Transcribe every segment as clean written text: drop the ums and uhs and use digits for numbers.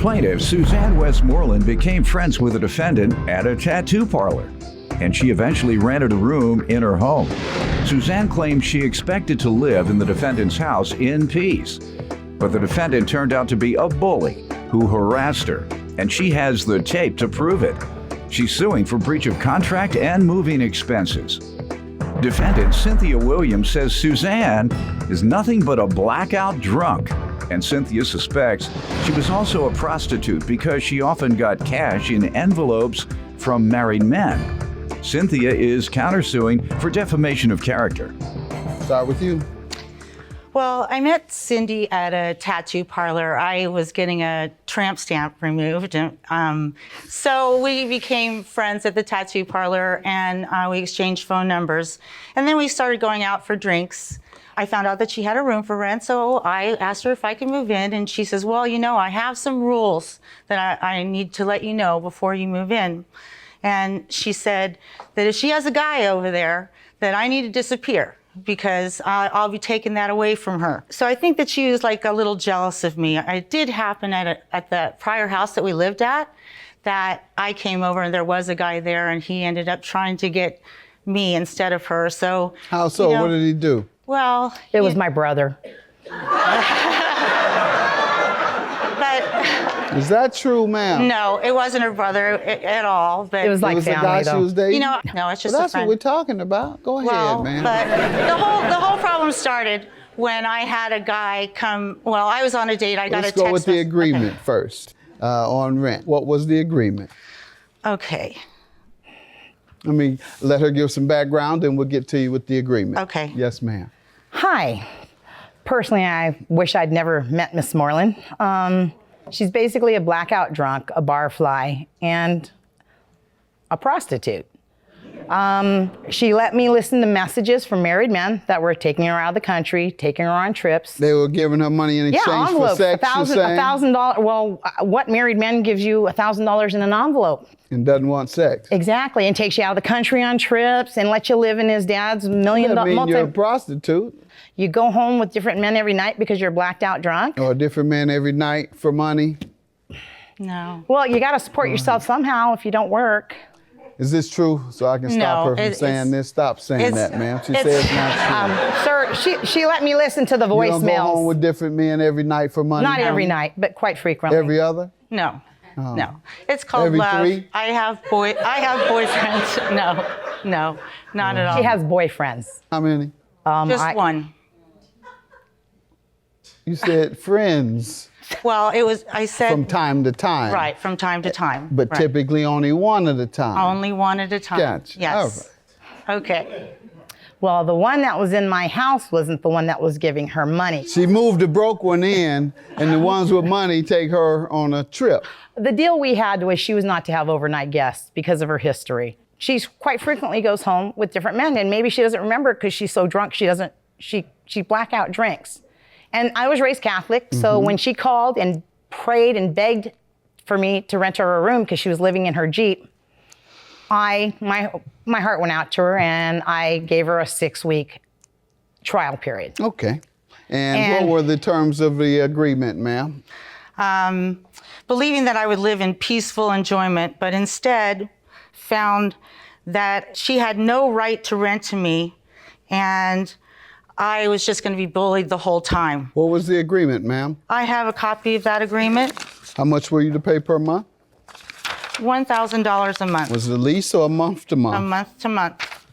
plaintiff, Suzanne Westmoreland, became friends with the defendant at a tattoo parlor, and she eventually rented a room in her home. Suzanne claimed she expected to live in the defendant's house in peace, but the defendant turned out to be a bully who harassed her, and she has the tape to prove it. She's suing for breach of contract and moving expenses. Defendant Cynthia Williams says Suzanne is nothing but a blackout drunk, and Cynthia suspects she was also a prostitute because she often got cash in envelopes from married men. Cynthia is countersuing for defamation of character. Start with you. Well, I met Cindy at a tattoo parlor. I was getting a tramp stamp removed. So we became friends at the tattoo parlor, and we exchanged phone numbers. And then we started going out for drinks. I found out that she had a room for rent, so I asked her if I could move in, and she says, well, you know, I have some rules that I need to let you know before you move in. And she said that if she has a guy over there, that I need to disappear, because I'll be taking that away from her. So I think that she was like a little jealous of me. It did happen at the prior house that we lived at, that I came over and there was a guy there, and he ended up trying to get me instead of her. So how so? You know, what did he do? Well, it was my brother. But is that true, ma'am? No, it wasn't her brother at all. But it was like family, the guy she was dating? You know, no, it's just well, a that's friend. what we're talking about. Go ahead, man. But the whole problem started when I had a guy come. Well, I was on a date. I got a text. Let's go with the agreement okay. first on rent. What was the agreement? Okay. Let me let her give some background, and we'll get to you with the agreement. Okay. Yes, ma'am. Hi. Personally, I wish I'd never met Miss Moreland. She's basically a blackout drunk, a barfly, and a prostitute. She let me listen to messages from married men that were taking her out of the country, taking her on trips. They were giving her money in exchange for sex, $1,000. Well, what married man gives you $1,000 in an envelope? And doesn't want sex. Exactly, and takes you out of the country on trips and lets you live in his dad's $1 million. I mean, you're a prostitute. You go home with different men every night because you're blacked out drunk? Or different men every night for money? No. Well, you got to support yourself somehow if you don't work. Is this true? So I can stop her from saying this? Stop saying that, ma'am. She says it's not true. Sir, she let me listen to the voicemails. You don't go home with different men every night for money? Not every night, but quite frequently. Every other? No. No. It's called every love. 3? I have boyfriends. No, not at all. She has boyfriends. How many? Just one. You said friends. Well, I said. From time to time. Right, from time to time. But right. typically only one at a time. Only one at a time. Gotcha. Yes. Right. Okay. Well, the one that was in my house wasn't the one that was giving her money. She moved the broke one in, and the ones with money take her on a trip. The deal we had was she was not to have overnight guests because of her history. She quite frequently goes home with different men, and maybe she doesn't remember because she's so drunk she blackout drinks. And I was raised Catholic, so when she called and prayed and begged for me to rent her a room because she was living in her Jeep, my heart went out to her, and I gave her a 6-week trial period. Okay. And what were the terms of the agreement, ma'am? Believing that I would live in peaceful enjoyment, but instead found that she had no right to rent to me, and I was just going to be bullied the whole time. What was the agreement, ma'am? I have a copy of that agreement. How much were you to pay per month? $1,000 a month. Was it a lease or a month to month? A month to month.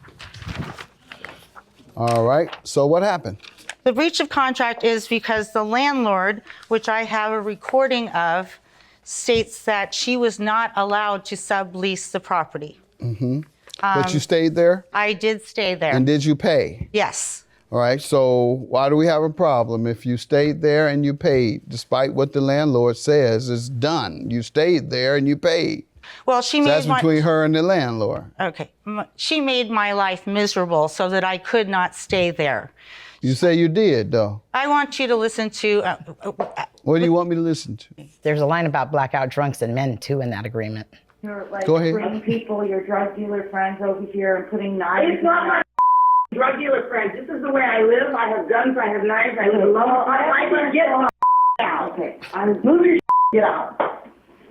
All right. So what happened? The breach of contract is because the landlord, which I have a recording of, states that she was not allowed to sublease the property. But you stayed there? I did stay there. And did you pay? Yes. All right, so why do we have a problem? If you stayed there and you paid, despite what the landlord says is done, you stayed there and you paid. Well, she So made that's between her and the landlord. Okay. She made my life miserable so that I could not stay there. You say you did, though. I want you to listen to... What do you want me to listen to? There's a line about blackout drunks and men, too, in that agreement. You're like Go ahead. bringing people, your drug dealer friends over here and putting knives. It's not my drug dealer friends. This is the way I live. I have guns. I have knives. I live alone. I can get out. Okay. Move your get out.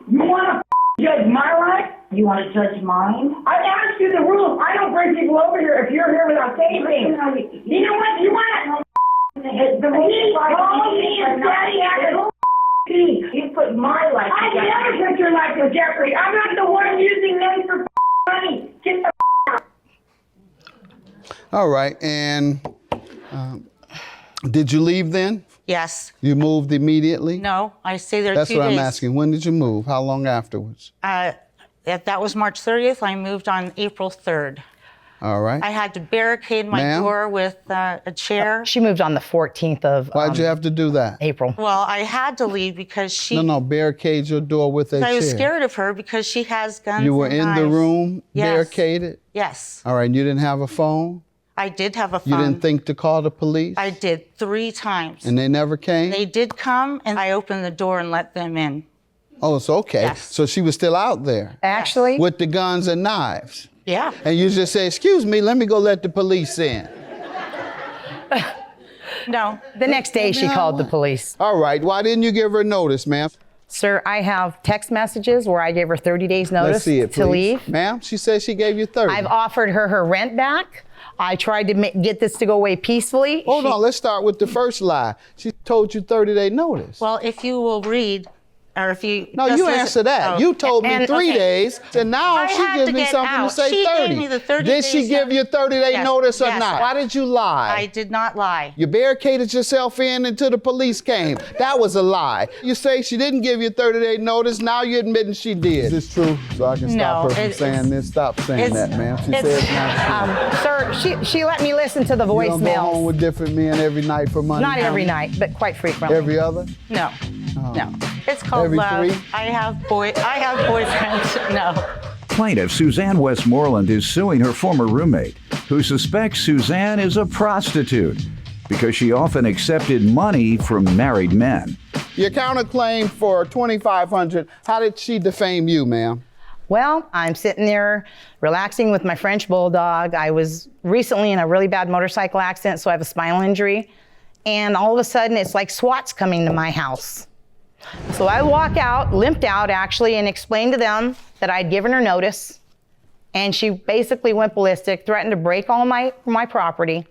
You want to judge my life? You want to judge mine? I asked you the rules. I don't bring people over here if you're here without saying things. You know what? You want to... He called me and Daddy had a You put my life I together. never put your life in jeopardy. I'm not the one using them for money. Get the out. All right, and did you leave then? Yes. You moved immediately? No, I stay there That's 2 what days. I'm asking. When did you move? How long afterwards? That was March 30th. I moved on April 3rd. All right. I had to barricade my Ma'am? door with a chair. She moved on the 14th of Why'd you have to do that? April. Well, I had to leave because she... No, barricade your door with a chair. I was scared of her because she has guns You were and in the knives. room, Yes. barricaded? Yes. All right, and you didn't have a phone? I did have a You phone. didn't think to call the police? I did 3 times. And they never came? They did come, and I opened the door and let them in. Oh, it's okay. Yes. So she was still out there Actually, with the guns and knives. Yeah. And you just say, excuse me, let me go let the police in. No. the next day she Yeah, called the what? police. All right, why didn't you give her notice, ma'am? Sir, I have text messages where I gave her 30 days notice Let's see it, to please. leave. Ma'am, she said she gave you 30. I've offered her her rent back. I tried to get this to go away peacefully. Hold on, let's start with the first lie. She told you 30-day notice. Well, if you will read, or if you... No, just you listen- answer that. Oh. You told me And- 3 okay. days, and now I she had gives to me get something out. to say She 30. gave me the 30 Did she days give you 30-day Yes. notice or Yes. not? Why did you lie? I did not lie. You barricaded yourself in until the police came. That was a lie. You say she didn't give you 30-day notice. Now you're admitting she did. Is this true? So I can stop No, her from it's- saying this. Stop saying it's- that, ma'am. She It's- says not true. Sir, she let me listen to the You don't go home voicemails. with different men every night for money? Not every honey? night, but quite frequently. Every other? No. No. It's called Every love. 3? I have boyfriends. No. Plaintiff Suzanne Westmoreland is suing her former roommate, who suspects Suzanne is a prostitute because she often accepted money from married men. Your counterclaim for $2,500. How did she defame you, ma'am? Well, I'm sitting there relaxing with my French bulldog. I was recently in a really bad motorcycle accident, so I have a spinal injury. And all of a sudden, it's like SWAT's coming to my house. So I walk out, limped out actually, and explained to them that I'd given her notice. And she basically went ballistic, threatened to break all my property.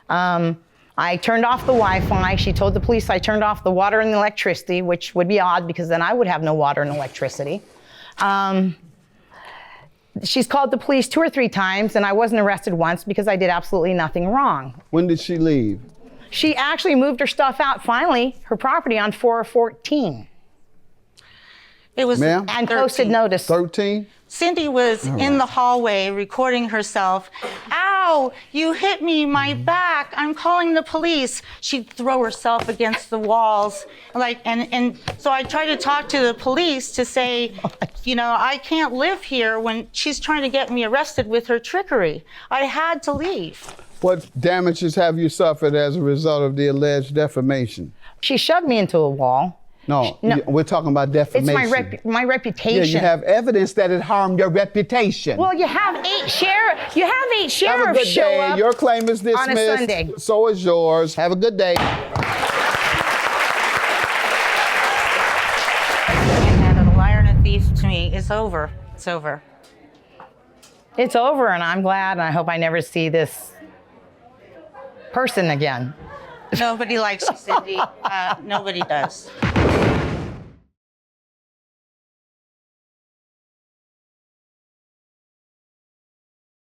I turned off the Wi-Fi. She told the police I turned off the water and the electricity, which would be odd because then I would have no water and electricity. She's called the police 2 or 3 times, and I wasn't arrested once because I did absolutely nothing wrong. When did she leave? She actually moved her stuff out finally, her property on 4/14, It was Ma'am? and 13. posted notice. 13? Cindy was in the hallway recording herself. Ow, you hit me, my back. I'm calling the police. She'd throw herself against the walls. And so I tried to talk to the police to say, you know, I can't live here when she's trying to get me arrested with her trickery. I had to leave. What damages have you suffered as a result of the alleged defamation? She shoved me into a wall. No, No. we're talking about It's defamation. my reputation. Yeah, you have evidence that it harmed your reputation. Well, you have 8 sheriffs Have a good show day. up. Your claim is dismissed. on a Sunday. So is yours. Have a good day. I had a liar and a thief to me. It's over. It's over. It's over, and I'm glad, and I hope I never see this person again. Nobody likes you, Cindy. Nobody does.